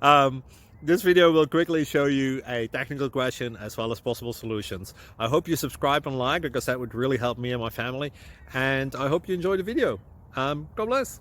um, this video will quickly show you a technical question as well as possible solutions. I hope you subscribe and like, because that would really help me and my family. And I hope you enjoy the video. God bless.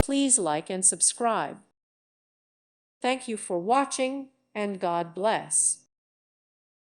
Please like and subscribe. Thank you for watching, and God bless.